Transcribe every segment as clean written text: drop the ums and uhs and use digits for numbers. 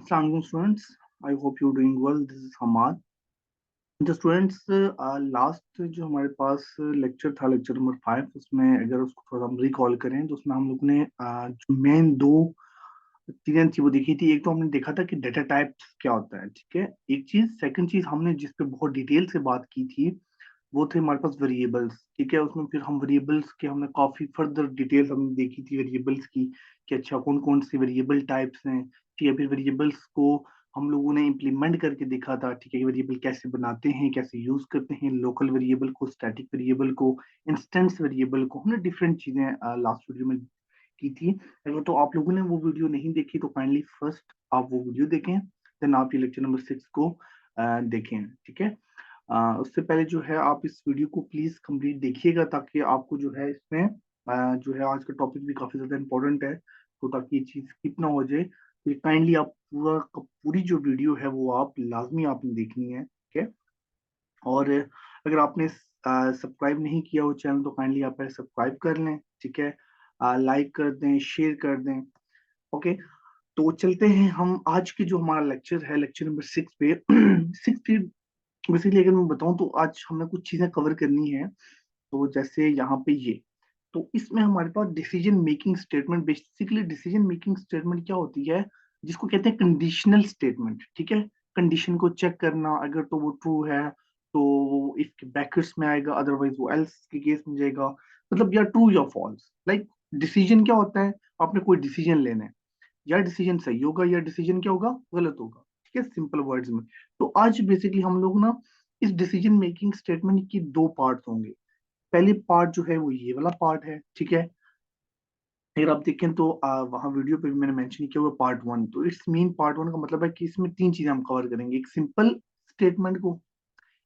Assalamualaikum students, I hope you're doing well. This is Hamad. तो students last जो हमारे पास lecture था, lecture number 5, उसमें अगर उसको थोड़ा हम रिकॉल करें तो उसमें हम लोग ने जो मेन दो चीजें थी वो देखी थी। एक तो हमने देखा था कि डेटा टाइप्स क्या होता है, ठीक है। एक चीज, सेकंड चीज हमने जिस पे बहुत डिटेल से बात की थी वो थे हमारे पास वेरिएबल्स, ठीक है। उसमें फिर हम वेरिएबल्स के हमने काफी फर्दर डिटेल्स हमने देखी थी वेरिएबल्स की, कि अच्छा कौन कौन से वेरिएबल टाइप्स हैं, ठीक है। फिर वेरिएबल्स को हम लोगों ने इम्प्लीमेंट करके देखा था, ठीक है, कि वेरिएबल कैसे बनाते हैं, कैसे यूज करते हैं, लोकल वेरिएबल को, स्टैटिक वेरिएबल को, इंस्टेंस वेरिएबल को, हमने डिफरेंट चीजें लास्ट वीडियो में की थी। अगर तो आप लोगों ने वो वीडियो नहीं देखी तो काइंडली फर्स्ट आप वो वीडियो देखें, देन आप ये लेक्चर नंबर 6 को देखें, ठीक है। उससे पहले जो है आप इस वीडियो को प्लीज कंप्लीट देखिएगा, ताकि आपको जो है इसमें जो है आज का टॉपिक भी काफी ज्यादा इंपॉर्टेंट है, तो ताकि ये चीज स्किप ना हो जाए, तो काइंडली आप पूरी जो वीडियो है वो आप लाजमी आपने देखनी है, ठीक है। और अगर आपने सब्सक्राइब नहीं किया हो चैनल तो काइंडली आप सब्सक्राइब कर लें, ठीक है। लाइक कर दें, शेयर कर दें, ओके। तो चलते हैं हम आज के जो हमारा लेक्चर है, लेक्चर नंबर 6 पे। 6 पे बेसिकली अगर मैं बताऊं तो आज हमने कुछ चीजें कवर करनी है। तो जैसे यहाँ पे ये, तो इसमें हमारे पास decision making statement, basically decision making statement क्या होती है, जिसको कहते हैं कंडीशनल स्टेटमेंट, ठीक है। कंडीशन को चेक करना, अगर तो वो ट्रू है तो वो इफ के ब्रैकेट्स में आएगा, अदरवाइज वो एल्स के केस में जाएगा, मतलब या ट्रू या फॉल्स। लाइक डिसीजन क्या होता है, आपने कोई डिसीजन लेना है, या डिसीजन सही होगा या डिसीजन क्या होगा, गलत होगा, ठीक है, सिंपल वर्ड्स में। तो आज बेसिकली हम लोग ना इस डिसीजन मेकिंग स्टेटमेंट की दो पार्ट्स होंगे। पहले पार्ट जो है वो ये वाला पार्ट है, ठीक है। अगर आप देखें तो वहाँ वीडियो पे भी मैंने मेंशन किया हुआ पार्ट 1, तो इट्स मीन पार्ट 1 का मतलब है कि इसमें तीन चीजें हम कवर करेंगे। एक सिंपल स्टेटमेंट को,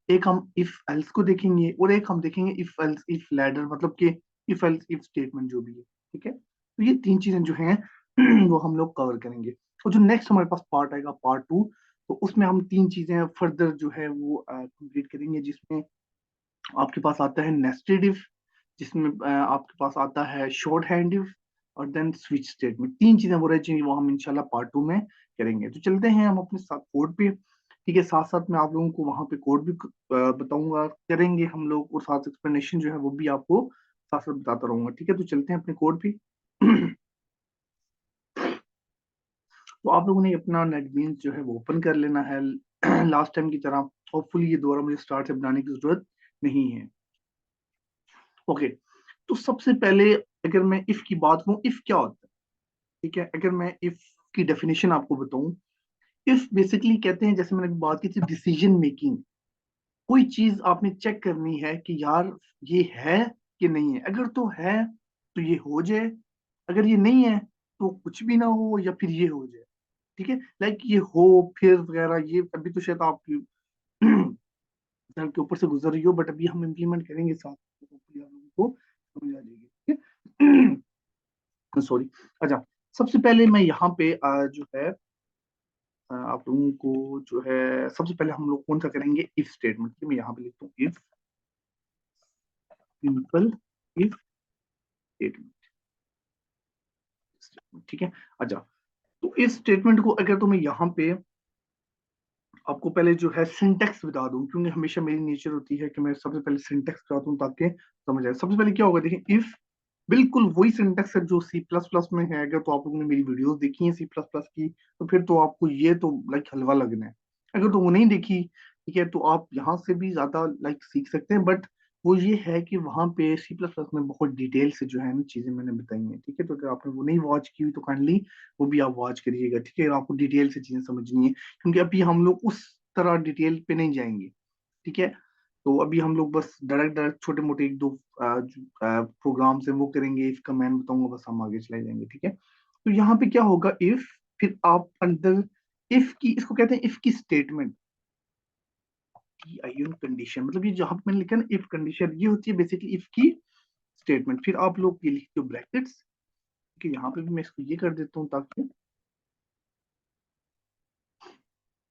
एक हम इफ एल्स को देखेंगे, और एक हम देखेंगे इफ एल्स इफ लैडर, मतलब कि इफ एल्स इफ स्टेटमेंट जो भी है, ठीक है। तो ये तीन चीजें जो हैं वो हम लोग कवर करेंगे। और जो नेक्स्ट हमारे पास पार्ट आएगा पार्ट 2, तो उसमें हम तीन चीजें फर्दर जो है वो कंप्लीट करेंगे, जिसमें आपके पास आता है नेस्टेड इफ, जिसमें आपके पास आता है शॉर्ट हैंड इफ, और देन स्विच स्टेटमेंट। तीन चीजें वो रह जाएंगी, वो हम इंशाल्लाह पार्ट 2 में करेंगे। तो चलते हैं हम अपने साथ कोड पे, ठीक है। साथ साथ में आप लोगों को वहां पे कोड भी बताऊंगा, करेंगे हम लोग, और साथ एक्सप्लेनेशन जो है वो भी आपको साथ साथ बताता रहूंगा, ठीक है। तो चलते हैं अपने कोड पे। तो आप लोगों ने अपना नेटबीन्स जो है वो ओपन कर लेना है लास्ट टाइम की तरह। होपफुली ये दोबारा मुझे स्टार्ट से बनाने की जरूरत नहीं है, ओके। तो सबसे पहले अगर मैं इफ की बात करूं, इफ क्या होता है, ठीक है। अगर मैं इफ की डेफिनेशन आपको बताऊं, इफ बेसिकली कहते हैं, जैसे मैंने बात की थी डिसीजन मेकिंग, कोई चीज आपने चेक करनी है कि यार ये है कि नहीं है, अगर तो है तो ये हो जाए, अगर ये नहीं है तो कुछ भी ना हो, या फिर ये हो जाए, ठीक है। लाइक ये हो फिर वगैरह, ये अभी तो शायद आपकी सर के ऊपर से गुजर रही हो, बट अभी हम इम्प्लीमेंट करेंगे साथ, तो hopefully आप लोगों को समझ आ जाएगी, ठीक है। सॉरी। अच्छा, सबसे पहले मैं यहाँ पे जो है आप लोगों को जो है सबसे पहले हम लोग कौन सा करेंगे, इफ स्टेटमेंट। मैं यहाँ पे लिखता हूँ इफ, सिंपल इफ स्टेटमेंट, ठीक है। अच्छा, तो इस स्टेटमेंट को अगर तो मैं यहाँ पे आपको पहले जो है सिंटेक्स बता दूं, क्योंकि हमेशा मेरी नेचर होती है कि मैं सबसे पहले सिंटेक्स बताता हूँ ताकि समझ आए। सबसे पहले क्या होगा, देखिए इफ बिल्कुल वही सिंटेक्स है जो सी प्लस प्लस में है। अगर तो आप लोगों ने मेरी वीडियोस देखी है सी प्लस प्लस की, तो फिर तो आपको ये तो लाइक हलवा लगना है। अगर तो वो नहीं देखी, ठीक है, तो आप यहाँ से भी ज्यादा लाइक सीख सकते हैं, बट वो ये है कि वहाँ पे सी प्लस प्लस में बहुत डिटेल से जो है ना चीजें मैंने बताई हैं, ठीक है। तो अगर आपने वो नहीं वॉच की हुई तो काइंडली वो भी आप वॉच करिएगा, ठीक है। आपको डिटेल से चीजें समझनी है, क्योंकि अभी हम लोग उस तरह डिटेल पे नहीं जाएंगे, ठीक है। तो अभी हम लोग बस डायरेक्ट डायरेक्ट छोटे मोटे एक दो प्रोग्राम से वो करेंगे, इफ का मैं बताऊंगा, बस हम आगे चले जाएंगे, ठीक है। तो यहाँ पे क्या होगा, इफ, फिर आप अंदर इफ की, इसको कहते हैं इफ की स्टेटमेंट, की आयन कंडीशन, मतलब ये जहां पे मैंने लिखा ना इफ कंडीशन, ये होती है बेसिकली इफ की स्टेटमेंट। फिर आप लोग ये लिखते हो ब्रैकेट्स, कि यहाँ पे भी मैं इसको ये कर देता हूँ ताकि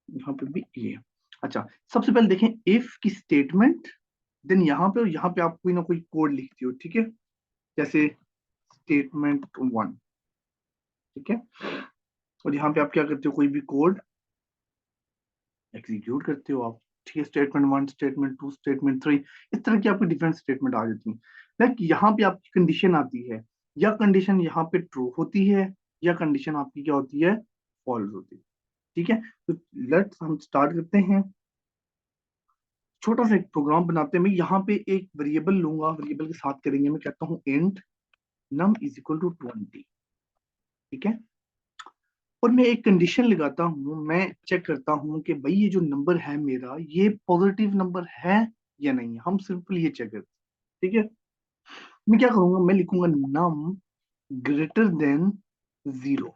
यहाँ पे भी ये। अच्छा, सबसे पहले देखें इफ की स्टेटमेंट, देन यहाँ पे आप कोई ना कोई कोड लिखते हो, ठीक है। जैसे स्टेटमेंट 1, ठीक है। और यहाँ पे आप क्या करते हो, कोई भी कोड एग्जीक्यूट करते हो आप। ठीक है, स्टेटमेंट 1, स्टेटमेंट 2, स्टेटमेंट 3, इस तरह की आपकी डिफरेंट स्टेटमेंट आ जाती है। लाइक यहाँ पे आपकी कंडीशन आती है, या कंडीशन यहाँ पे ट्रू होती है, या कंडीशन आपकी क्या होती है, फॉल्स होती है। ठीक है, तो लेट्स हम स्टार्ट करते हैं। छोटा सा एक प्रोग्राम बनाते हैं। मैं यहाँ पे एक वेरिएबल लूंगा, वेरिएबल के साथ करेंगे, मैं कहता हूँ int num is equal to 20। ठीक है, और मैं एक कंडीशन लगाता हूँ, मैं चेक करता हूँ कि भाई ये जो नंबर है मेरा, ये पॉजिटिव नंबर है या नहीं है। हम सिंपल ये चेक करते हैं। ठीक है, मैं क्या करूंगा, मैं लिखूंगा नम ग्रेटर देन 0।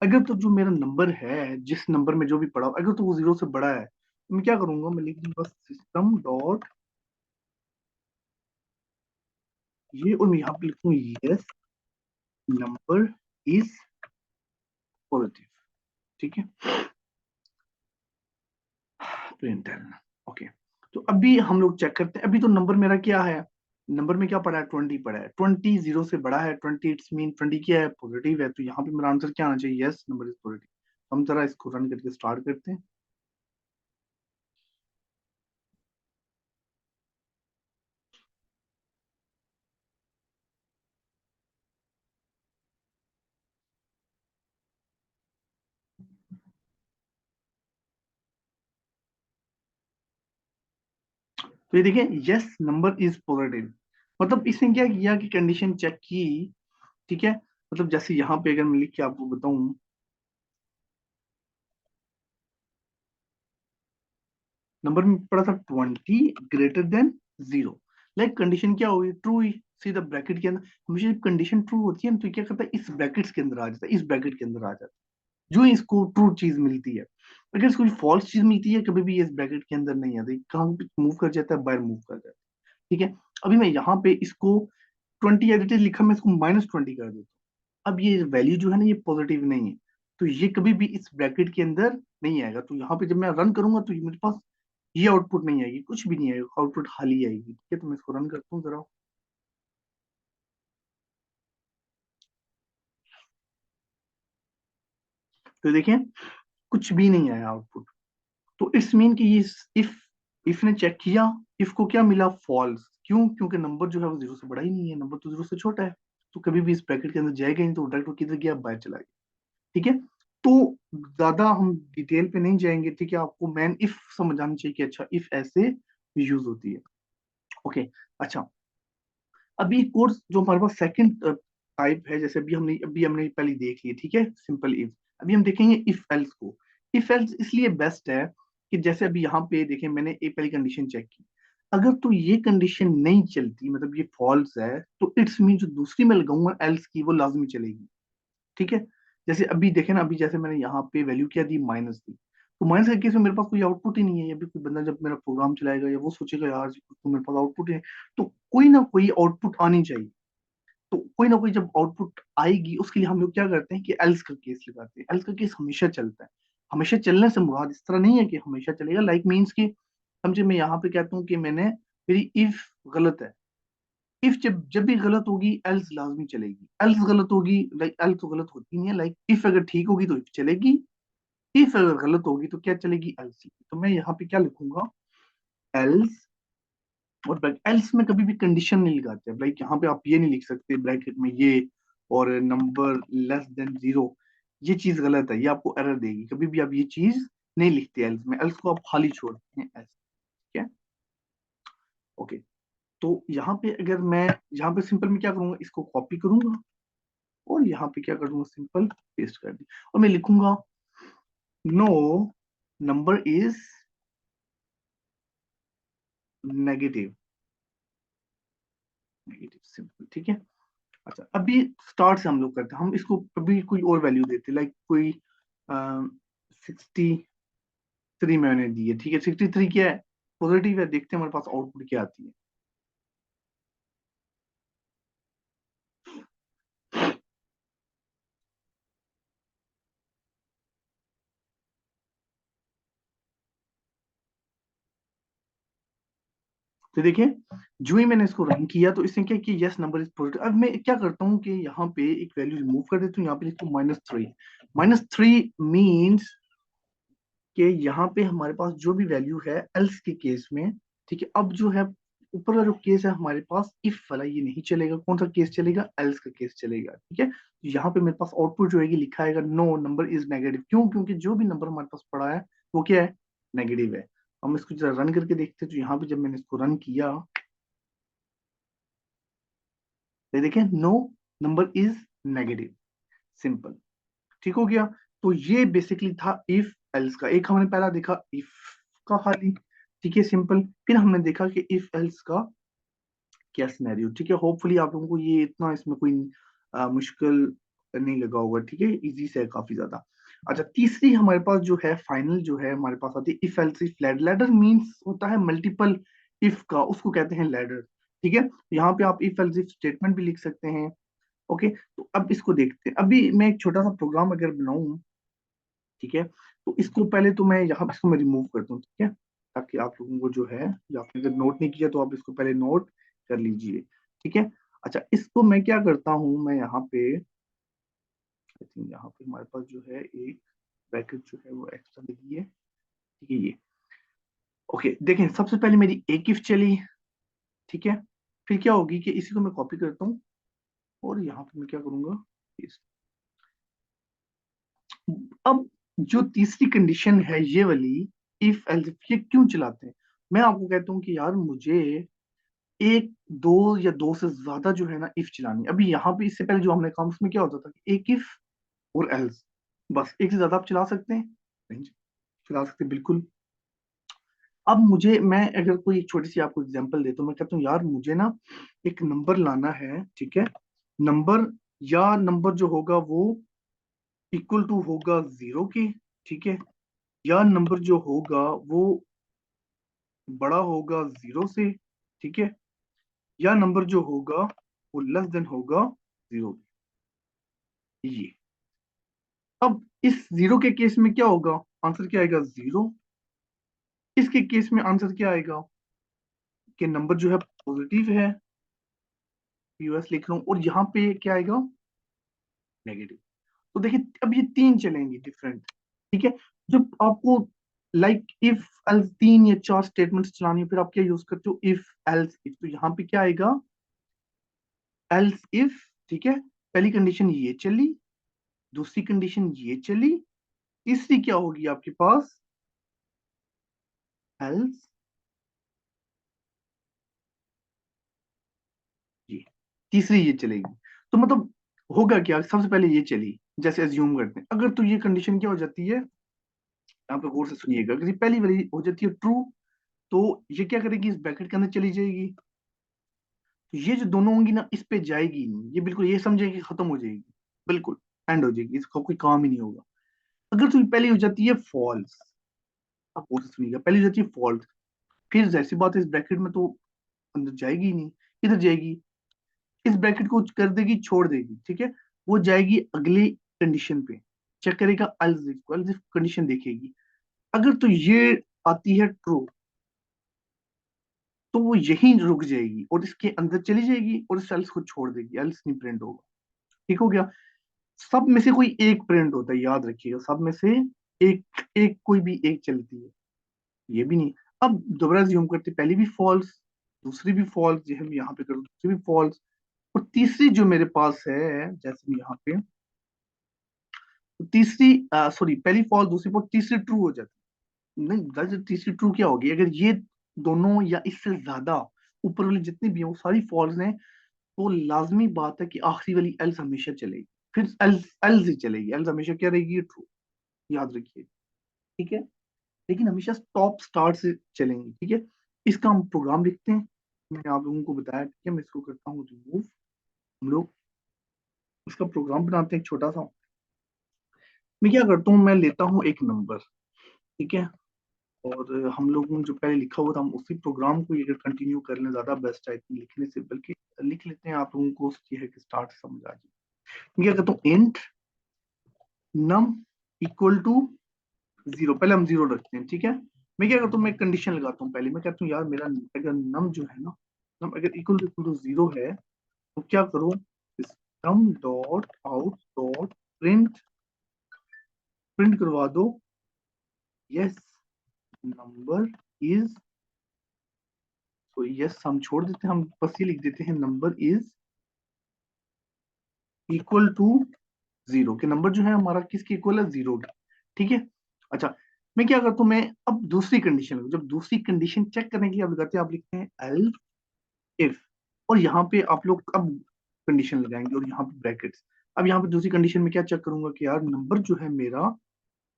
अगर तो जो मेरा नंबर है, जिस नंबर में जो भी पड़ा, अगर तो वो 0 से बड़ा है, तो मैं क्या करूंगा, मैं लिख दूंगा सिस्टम डॉट ये, और मैं यहाँ पे लिखूंगा यस नंबर इज पॉजिटिव। ठीक है, प्रिंट एल। ओके, तो अभी हम लोग चेक करते हैं। अभी तो नंबर मेरा क्या है, नंबर में क्या पड़ा है, 20 पड़ा है। 20 0 से बड़ा है, 20 इट्स मीन 20 क्या है, पॉजिटिव है। तो यहाँ पे मेरा आंसर क्या आना चाहिए, यस नंबर इज पॉजिटिव। हम जरा इसको रन करके स्टार्ट करते हैं। तो ये देखिए, यस नंबर इज पॉजिटिव, मतलब इसने क्या किया कि कंडीशन चेक की। ठीक है, मतलब जैसे यहाँ पे अगर मैं लिख के आपको बताऊं, नंबर में पड़ा था 20 ग्रेटर देन 0। लाइक कंडीशन क्या हुई, ट्रू हुई। सीधा ब्रैकेट के अंदर, हमेशा जब कंडीशन ट्रू होती है ना, तो क्या करता है, इस ब्रैकेट्स के अंदर आ जाता है, इस ब्रैकेट के अंदर आ जाता है, जो इसको ट्रू चीज मिलती है। अगर इसको फॉल्स चीज मिलती है, कभी भी ये इस ब्रैकेट के अंदर नहीं आती, कहाँ पे मूव कर जाता है, बाहर मूव कर जाता है। ठीक है, अभी मैं यहाँ पे इसको 20 एज इट इज लिखा, मैं इसको -20 कर देता हूँ। अब ये वैल्यू जो है ना, ये पॉजिटिव नहीं है, तो ये कभी भी इस ब्रैकेट के अंदर नहीं आएगा। तो यहाँ पे जब मैं रन करूंगा, तो ये मेरे पास ये आउटपुट नहीं आएगी, कुछ भी नहीं आएगा, आउटपुट खाली आएगी। ठीक है, तो मैं इसको रन करता हूँ जरा। तो देखिए, कुछ भी नहीं आया आउटपुट। तो इट्स मीन कि ये इफ ने चेक किया, इफ को क्या मिला, फॉल्स। क्यों, क्योंकि नंबर जो है वो 0 से बड़ा ही नहीं है, नंबर तो 0 से छोटा है। तो कभी भी इस ब्रैकेट के अंदर जाएगा ही नहीं, तो डायरेक्ट किधर गया, बाहर चला गया। ठीक है, तो ज्यादा हम डिटेल पे नहीं जाएंगे। ठीक है, आपको मैन इफ समझ आनी चाहिए कि अच्छा इफ ऐसे यूज होती है। ओके, अच्छा, अभी कोर्स जो हमारे पास सेकंड टाइप है, जैसे अभी हमने पहले देख लिया। ठीक है, सिंपल इफ। अभी हम देखेंगे इफ एल्स को। इफ एल्स इसलिए बेस्ट है कि जैसे अभी यहाँ पे देखें, मैंने एक पहली कंडीशन चेक की, अगर तो ये कंडीशन नहीं चलती, मतलब ये फॉल्स है, तो इट्स मीन जो दूसरी मैं लगाऊंगा एल्स की, वो लाजमी चलेगी। ठीक है, जैसे अभी देखें ना, अभी जैसे मैंने यहाँ पे वैल्यू क्या दी, माइनस दी, तो माइनस के केस में मेरे पास कोई आउटपुट ही नहीं है। अभी कोई बंदा जब मेरा प्रोग्राम चलाएगा, या वो सोचेगा यार तो मेरे पास आउटपुट है, तो कोई ना कोई आउटपुट आनी चाहिए। तो कोई ना कोई जब आउटपुट आएगी, उसके लिए हम लोग क्या करते हैं कि एल्स का केस लगाते हैं। एल्स का केस हमेशा चलता है। हमेशा चलने से मुराद इस तरह नहीं है कि हमेशा चलेगा, लाइक मीन्स कि समझे, मैं यहाँ पे कहता हूँ कि मेरी इफ गलत है, इफ जब जब भी गलत होगी, एल्स लाजमी चलेगी। एल्स गलत होगी, लाइक एल्स तो गलत होती नहीं है, लाइक इफ अगर ठीक होगी तो इफ चलेगी, इफ अगर गलत होगी तो क्या चलेगी, एल्स चलेगी। तो मैं यहाँ पे क्या लिखूंगा, एल्स। और एल्स में कभी भी कंडीशन नहीं लगाते, लाइक यहाँ पे आप ये नहीं लिख सकते ब्रैकेट में ये, और नंबर <<0 ये चीज गलत है, ये आपको एरर देगी। कभी भी आप ये चीज नहीं लिखते एल्स में, एल्स को आप खाली छोड़ते हैं ऐसे। ठीक है, ओके। तो यहाँ पे अगर मैं यहाँ पे सिंपल में क्या करूंगा, इसको कॉपी करूंगा, और यहाँ पे क्या करूंगा, सिंपल पेस्ट कर दी, और मैं लिखूंगा no number is negative. Negative, simple. ठीक है, अच्छा, अभी स्टार्ट से हम लोग करते हैं। हम इसको कभी कोई और वैल्यू देते हैं, लाइक कोई 63 मैंने दी है। ठीक है, 63 क्या है, पॉजिटिव है। देखते हैं हमारे पास आउटपुट क्या आती है। तो देखिए जो ही मैंने इसको रन किया तो इसने क्या किया, यस नंबर इज पॉजिटिव। अब मैं क्या करता हूँ कि यहाँ पे एक वैल्यू रिमूव कर देता हूँ, यहाँ पे लिखता हूँ -3। -3 मीन्स कि यहाँ पे हमारे पास जो भी वैल्यू है एल्स के केस में, ठीक है। अब जो है ऊपर वाला जो केस है हमारे पास इफ वाला, ये नहीं चलेगा। कौन सा केस चलेगा? एल्स का केस चलेगा, ठीक है। यहाँ पे मेरे पास आउटपुट जो है लिखा आएगा नो नंबर इज नेगेटिव। क्यों? क्योंकि जो भी नंबर हमारे पास पड़ा है वो क्या है? नेगेटिव है। हम इसको जरा रन करके देखते हैं। तो यहाँ पे जब मैंने इसको रन किया, तो देखिए no number is negative, simple, ठीक हो गया। तो ये बेसिकली था इफ एल्स का। एक हमने पहला देखा इफ का खाली, ठीक है, सिंपल। फिर हमने देखा कि इफ एल्स का क्या सिनेरियो, ठीक है। होपफुली आप लोगों को ये इतना इसमें कोई मुश्किल नहीं लगा होगा, ठीक है, इजी से है काफी ज्यादा। अच्छा, तीसरी हमारे पास जो है फाइनल जो है हमारे पास आती है if else if ladder. Ladder means होता है मल्टीपल इफ का, उसको कहते हैं लैडर, ठीक है। यहाँ पे आप इफ एल्स इफ स्टेटमेंट भी लिख सकते हैं। ओके, तो अब इसको देखते हैं। अभी मैं एक छोटा सा प्रोग्राम अगर बनाऊं, ठीक है, तो इसको पहले तो मैं यहाँ इसको मैं रिमूव करता हूँ, ठीक है, ताकि आप लोगों को जो है, जो आपने अगर नोट नहीं किया तो आप इसको पहले नोट कर लीजिए, ठीक है। अच्छा, इसको मैं क्या करता हूँ, मैं यहाँ पे आई थिंक यहाँ पे हमारे पास जो है एक ब्रैकेट जो है वो एक्स्ट्रा लगी है, ठीक है, ये। ओके, देखें, सबसे पहले मेरी एक इफ चली, ठीक है। फिर क्या होगी कि इसी को मैं कॉपी करता हूँ और यहाँ पे मैं क्या करूंगा, अब जो तीसरी कंडीशन है ये वाली इफ एल्स इफ, ये क्यों चलाते हैं? मैं आपको कहता हूँ कि यार मुझे एक, दो या दो से ज्यादा जो है ना इफ चलानी है। अभी यहाँ पे इससे पहले जो हमने काम, उसमें क्या होता था कि एक इफ और एल्स, बस। एक से ज्यादा आप चला सकते हैं? नहीं चला सकते, बिल्कुल। अब मुझे, मैं अगर कोई एक छोटी सी आपको एग्जांपल देता हूँ, मैं कहता हूँ यार मुझे ना एक नंबर लाना है, ठीक है। नंबर, या नंबर जो होगा वो इक्वल टू होगा 0 के, ठीक है, या नंबर जो होगा वो बड़ा होगा 0 से, ठीक है, या नंबर जो होगा वो लेस देन होगा 0। ये, अब इस 0 के केस में क्या होगा? आंसर क्या आएगा? 0। इसके केस में आंसर क्या आएगा कि नंबर जो है पॉजिटिव है, यूएस लिख रहा हूं, और यहाँ पे क्या आएगा? नेगेटिव। तो देखिए अब ये तीन चलेंगी डिफरेंट, ठीक है। जब आपको लाइक इफ एल्स तीन या चार स्टेटमेंट्स चलानी है, फिर आप क्या यूज करते हो? If else if. तो यहाँ पे क्या आएगा? एल्स इफ, ठीक है। पहली कंडीशन ये चली, दूसरी कंडीशन ये चली, तीसरी क्या होगी आपके पास? एल्स ये, तीसरी ये चलेगी। तो मतलब होगा क्या? सबसे पहले ये चली, जैसे अज्यूम करते हैं, अगर तो ये कंडीशन क्या हो जाती है, यहाँ पे गौर से सुनिएगा, अगर ये पहली वाली हो जाती है ट्रू, तो ये क्या करेगी? इस ब्रैकेट के अंदर चली जाएगी। तो ये जो दोनों होंगी ना, इस पे जाएगी नहीं, ये बिल्कुल ये समझेगी खत्म हो जाएगी, बिल्कुल एंड हो जाएगी, इसका कोई काम ही नहीं होगा। अगर तो ये पहली हो जाती है फॉल्स, आप गौर से सुनिएगा, पहली हो जाती है फॉल्स, फिर जैसी बात है इस ब्रैकेट में तो अंदर जाएगी ही नहीं, किधर जाएगी? इस ब्रैकेट को कर देगी, छोड़ देगी, ठीक है। वो जाएगी अगली कंडीशन पे, चेक करेगा एल्स इफ कंडीशन देखेगी। अगर तो ये आती है ट्रू, तो वो यहीं रुक जाएगी और इसके अंदर चली जाएगी और इस एल्स को छोड़ देगी, एल्स नहीं प्रिंट होगा, ठीक हो गया। सब में से कोई एक प्रिंट होता है, याद रखिएगा, सब में से एक, एक कोई भी एक चलती है, ये भी नहीं। अब दोबारा ज्यूम करते, पहली भी फॉल्स, दूसरी भी फॉल्स, जो हम यहाँ पे करो दूसरी भी फॉल्स, और तीसरी जो मेरे पास है, जैसे मैं यहाँ पे, तो तीसरी, सॉरी, पहली फॉल्स, दूसरी फॉल्स, तीसरी ट्रू हो जाती है। नहीं, तीसरी ट्रू क्या होगी? अगर ये दोनों या इससे ज्यादा ऊपर वाली जितनी भी है वो सारी फॉल्स हैं, तो लाजमी बात है कि आखिरी वाली एल्स हमेशा चलेगी। फिर एल्स एल्स ही चलेगी, एल्स हमेशा क्या रहेगी? ट्रू, याद रखिए, ठीक है। लेकिन हमेशा स्टॉप स्टार्ट से चलेंगे, ठीक है। इसका हम प्रोग्राम लिखते हैं, मैंने आप लोगों को बताया, ठीक है। मैं इसको करता हूँ रिमूव। हम लोग इसका प्रोग्राम बनाते हैं एक छोटा सा। मैं क्या करता हूँ, मैं लेता हूँ एक नंबर, ठीक है, और हम लोगों ने जो पहले लिखा हुआ था, हम उसी प्रोग्राम को अगर कंटिन्यू कर लें ज्यादा बेस्ट है लिखने से, बल्कि लिख लेते हैं, आप लोगों को ये है कि स्टार्ट समझ आ जाए। मैं क्या करता हूँ, इंट नम इक्वल टू 0, पहले हम 0 रखते हैं, ठीक है। मैं क्या करता हूँ, मैं कंडीशन लगाता हूँ पहले, मैं कहता हूँ यार मेरा अगर नम जो है ना, नम अगर इक्वल टू जीरो है तो क्या करो, system dot out dot print, print करवा दो यस नंबर इज, तो यस हम छोड़ देते हैं, हम बस ये लिख देते हैं number is equal to zero, के नंबर जो है हमारा किसके इक्वल है, जीरो के। ठीक है। अच्छा, मैं क्या करता हूँ, मैं अब दूसरी कंडीशन, जब दूसरी कंडीशन चेक करने के लिए आप लगाते हैं, आप लिखते हैं एल इफ, और यहाँ पे आप लोग अब कंडीशन लगाएंगे और यहाँ पे ब्रैकेट्स। अब यहाँ पे दूसरी कंडीशन में क्या चेक करूंगा कि यार नंबर जो है मेरा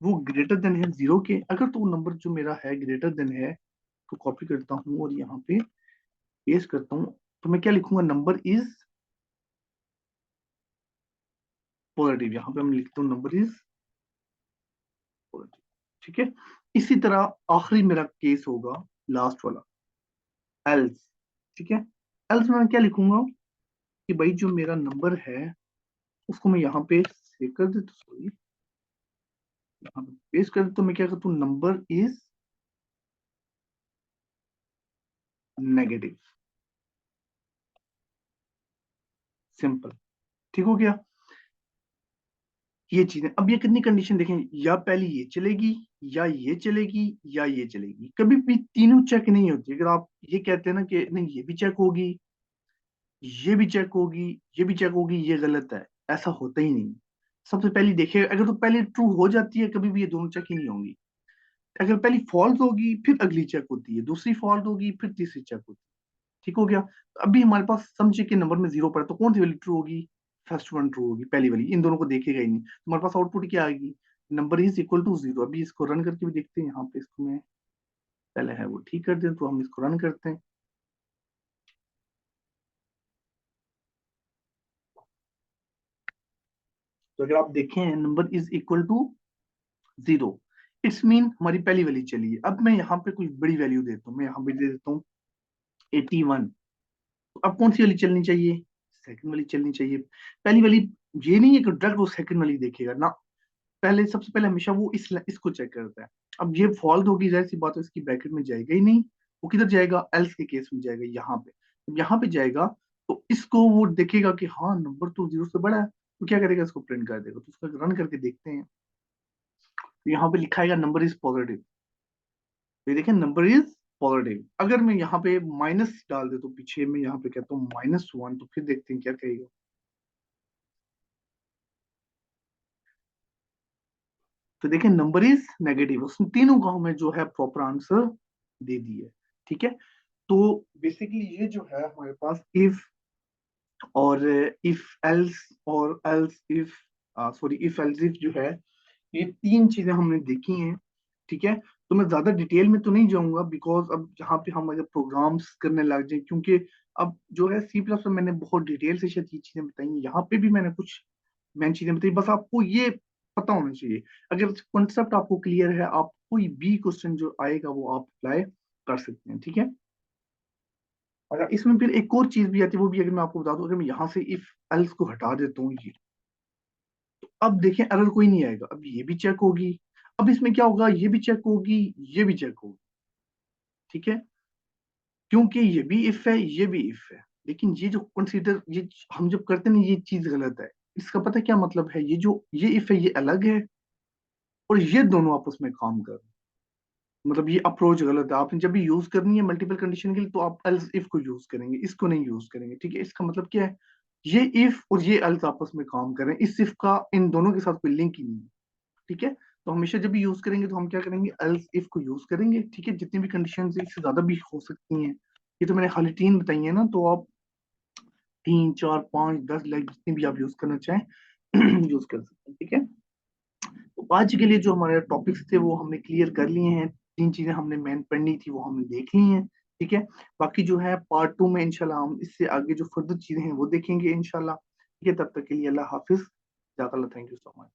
वो ग्रेटर देन है जीरो के, अगर तो वो नंबर जो मेरा है ग्रेटर देन है तो कॉपी करता हूँ और यहाँ पे पेस्ट करता हूँ, तो मैं क्या लिखूंगा, नंबर इज पॉजिटिव, यहाँ पे मैं लिखता हूँ नंबर इज पॉजिटिव। ठीक है। इसी तरह आखिरी मेरा केस होगा लास्ट वाला, एल्स। ठीक है। एल्स में मैं क्या लिखूंगा कि भाई जो मेरा नंबर है उसको मैं यहाँ पे सेव कर देता, सॉरी यहाँ पे पेस्ट कर देता, तो मैं क्या करता हूँ, नंबर इज नेगेटिव, सिंपल। ठीक हो गया। ये चीजें, अब ये कितनी कंडीशन देखें, या पहली ये चलेगी या ये चलेगी या ये चलेगी, कभी भी तीनों चेक नहीं होती। अगर आप ये कहते हैं ना कि नहीं ये भी चेक होगी, ये भी चेक होगी, ये भी चेक होगी, ये गलत है, ऐसा होता ही नहीं। सबसे पहले देखिए, अगर तो पहले ट्रू हो जाती है कभी भी ये दोनों चेक ही नहीं होंगी। अगर पहली फॉल्स होगी फिर अगली चेक होती है, दूसरी फॉल्स होगी फिर तीसरी चेक होती है। ठीक हो गया। तो अभी हमारे पास समझे कि नंबर में जीरो पड़ा तो कौन सी वैल्यू ट्रू होगी, फर्स्ट वन ट्रू होगी, पहली वाली, इन दोनों को देखेगा ही नहीं, तो हमारे पास आउटपुट क्या आएगी, number is equal to zero. अभी इसको रन करके भी देखते हैं, यहाँ पे इसको मैं पहले है वो ठीक कर दें, तो हम इसको रन करते हैं। तो अगर आप देखें number is equal to zero, it's mean हमारी पहली वाली चली है। अब मैं यहाँ पे कुछ बड़ी वैल्यू देता हूँ, मैं यहाँ पे दे देता हूँ 81। तो अब कौन सी वाली चलनी चाहिए, सेकंड वाली चलनी चाहिए। पहली वाली ये नहीं है कि डायरेक्ट वो सेकंड वाली देखेगा ना, पहले सबसे पहले हमेशा वो इसको चेक करता है। अब ये फॉल्ट होगी, जाहिर सी बात है इसकी ब्रैकेट में जाएगा ही नहीं, वो किधर जाएगा, एल्स के केस में जाएगा, यहाँ पे। जब यहाँ पे जाएगा तो इसको वो देखेगा कि हाँ नंबर तो जीरो से बड़ा है, तो क्या करेगा, इसको प्रिंट कर देगा। तो उसको रन करके देखते हैं, तो यहाँ पे लिखा है नंबर इज पॉजिटिव, तो ये देखें नंबर इज पॉजिटिव। अगर मैं यहाँ पे माइनस डाल दे तो पीछे में यहाँ पे कहता हूँ -1, तो फिर देखते हैं क्या कहेगा। तो देखें नंबर इज नेगेटिव, उसने तीनों का हमें जो है प्रॉपर आंसर दे दिए। ठीक है। तो बेसिकली ये जो है हमारे पास इफ और इफ एल्स और else if, sorry if else if जो है, ये तीन चीजें हमने देखी हैं। ठीक है। तो मैं ज्यादा डिटेल में तो नहीं जाऊंगा, बिकॉज अब यहाँ पे हम अगर प्रोग्राम्स करने लग जाए, क्योंकि अब जो है सी प्लस में मैंने बहुत डिटेल से शायद ये चीजें बताई हैं, यहाँ पे भी मैंने कुछ मेन चीजें बताई, बस आपको ये पता होना चाहिए। अगर कॉन्सेप्ट आपको क्लियर है, आप कोई भी क्वेश्चन जो आएगा वो आप अप्लाई कर सकते हैं। ठीक है। और इसमें फिर एक और चीज भी आती है, वो भी अगर मैं आपको बता दूं, अगर मैं यहाँ से इफ एल्स को हटा देता हूँ ये, अब देखें एरर कोई नहीं आएगा, अब ये भी चेक होगी, अब इसमें क्या होगा, ये भी चेक होगी, ये भी चेक होगी। ठीक है। क्योंकि ये भी इफ है, ये भी इफ है, लेकिन ये जो कंसीडर, ये हम जब करते हैं ना, ये चीज गलत है। इसका पता क्या मतलब है, ये जो ये इफ है ये अलग है, और ये दोनों आपस में काम कर रहे हैं। मतलब ये अप्रोच गलत है। आपने जब भी यूज करनी है मल्टीपल कंडीशन के लिए तो आप एल्स इफ को यूज करेंगे, इसको नहीं यूज करेंगे। ठीक है। इसका मतलब क्या है, ये इफ और ये एल्स आपस में काम कर रहे हैं, इस इफ का इन दोनों के साथ कोई लिंक ही नहीं है। ठीक है। तो हमेशा जब भी यूज करेंगे तो हम क्या करेंगे, एल्स इफ को यूज करेंगे। ठीक है। जितनी भी कंडीशन इससे ज्यादा भी हो सकती हैं, ये तो मैंने खाली तीन बताई है ना, तो आप 3 4 5 10 लाइक जितनी भी आप यूज करना चाहें यूज कर सकते हैं। ठीक है। तो आज के लिए जो हमारे टॉपिक्स थे वो हमने क्लियर कर लिए हैं, तीन चीजें हमने मेन पढ़नी थी वो हमने देख ली हैं। ठीक है। बाकी जो है पार्ट 2 में इंशाल्लाह हम इससे आगे जो फर्दर चीजें हैं वो देखेंगे इंशाल्लाह। ठीक है। तब तक के लिए अल्लाह हाफिज, जाज़ाकल्लाह, थैंक यू सो मच।